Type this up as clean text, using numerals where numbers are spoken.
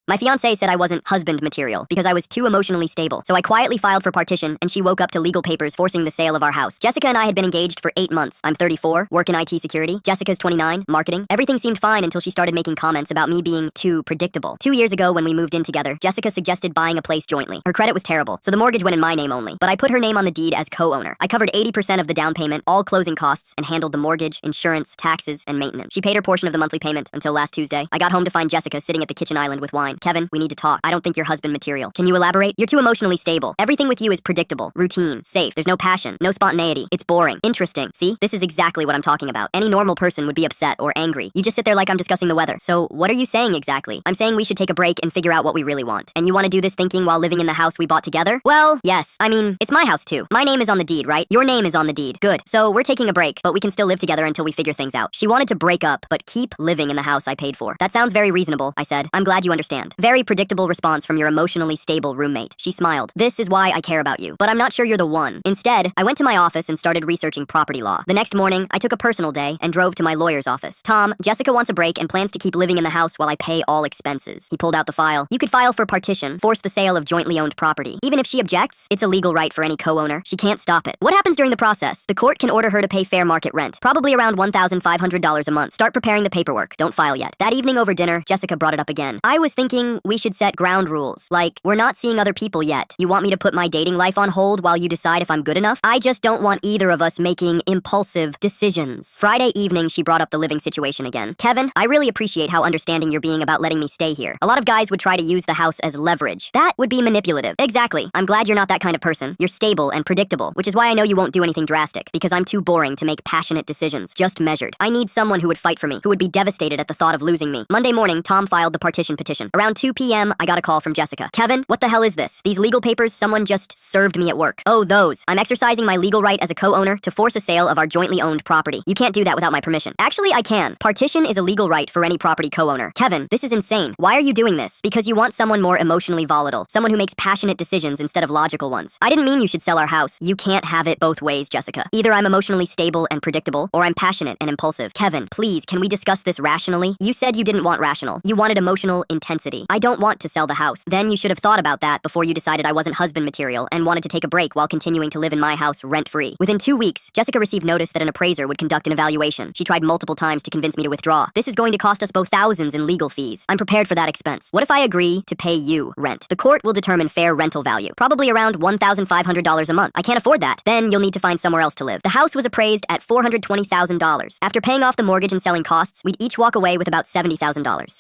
My fiance said I wasn't husband material because I was too emotionally stable. So I quietly filed for partition and she woke up to legal papers forcing the sale of our house. Jessica and I had been engaged for 8 months. I'm 34, work in IT security. Jessica's 29, marketing. Everything seemed fine until she started making comments about me being too predictable. 2 years ago when we moved in together, Jessica suggested buying a place jointly. Her credit was terrible, so the mortgage went in my name only. But I put her name on the deed as co-owner. I covered 80% of the down payment, all closing costs, and handled the mortgage, insurance, taxes, and maintenance. She paid her portion of the monthly payment until last Tuesday. I got home to find Jessica sitting at the kitchen island with wine. Kevin, we need to talk. I don't think you're husband material. Can you elaborate? You're too emotionally stable. Everything with you is predictable, routine, safe. There's no passion, no spontaneity. It's boring. Interesting. See? This is exactly what I'm talking about. Any normal person would be upset or angry. You just sit there like I'm discussing the weather. So what are you saying exactly? I'm saying we should take a break and figure out what we really want. And you want to do this thinking while living in the house we bought together? Well, yes. I mean, it's my house too. My name is on the deed, right? Your name is on the deed. Good. So we're taking a break, but we can still live together until we figure things out. She wanted to break up, but keep living in the house I paid for. That sounds very reasonable, I said. I'm glad you understand. Very predictable response from your emotionally stable roommate. She smiled. This is why I care about you, but I'm not sure you're the one. Instead, I went to my office and started researching property law. The next morning, I took a personal day and drove to my lawyer's office. Tom, Jessica wants a break and plans to keep living in the house while I pay all expenses. He pulled out the file. You could file for partition, force the sale of jointly owned property. Even if she objects, it's a legal right for any co-owner. She can't stop it. What happens during the process? The court can order her to pay fair market rent, probably around $1,500 a month. Start preparing the paperwork. Don't file yet. That evening over dinner, Jessica brought it up again. I was thinking we should set ground rules. Like, we're not seeing other people yet. You want me to put my dating life on hold while you decide if I'm good enough? I just don't want either of us making impulsive decisions. Friday evening, she brought up the living situation again. Kevin, I really appreciate how understanding you're being about letting me stay here. A lot of guys would try to use the house as leverage. That would be manipulative. Exactly. I'm glad you're not that kind of person. You're stable and predictable, which is why I know you won't do anything drastic, because I'm too boring to make passionate decisions, just measured. I need someone who would fight for me, who would be devastated at the thought of losing me. Monday morning, Tom filed the partition petition. Around 2 p.m., I got a call from Jessica. Kevin, what the hell is this? These legal papers someone just served me at work. Oh, those. I'm exercising my legal right as a co-owner to force a sale of our jointly owned property. You can't do that without my permission. Actually, I can. Partition is a legal right for any property co-owner. Kevin, this is insane. Why are you doing this? Because you want someone more emotionally volatile, someone who makes passionate decisions instead of logical ones. I didn't mean you should sell our house. You can't have it both ways, Jessica. Either I'm emotionally stable and predictable, or I'm passionate and impulsive. Kevin, please, can we discuss this rationally? You said you didn't want rational. You wanted emotional intensity. I don't want to sell the house. Then you should have thought about that before you decided I wasn't husband material and wanted to take a break while continuing to live in my house rent-free. Within 2 weeks, Jessica received notice that an appraiser would conduct an evaluation. She tried multiple times to convince me to withdraw. This is going to cost us both thousands in legal fees. I'm prepared for that expense. What if I agree to pay you rent? The court will determine fair rental value, probably around $1,500 a month. I can't afford that. Then you'll need to find somewhere else to live. The house was appraised at $420,000. After paying off the mortgage and selling costs, we'd each walk away with about $70,000.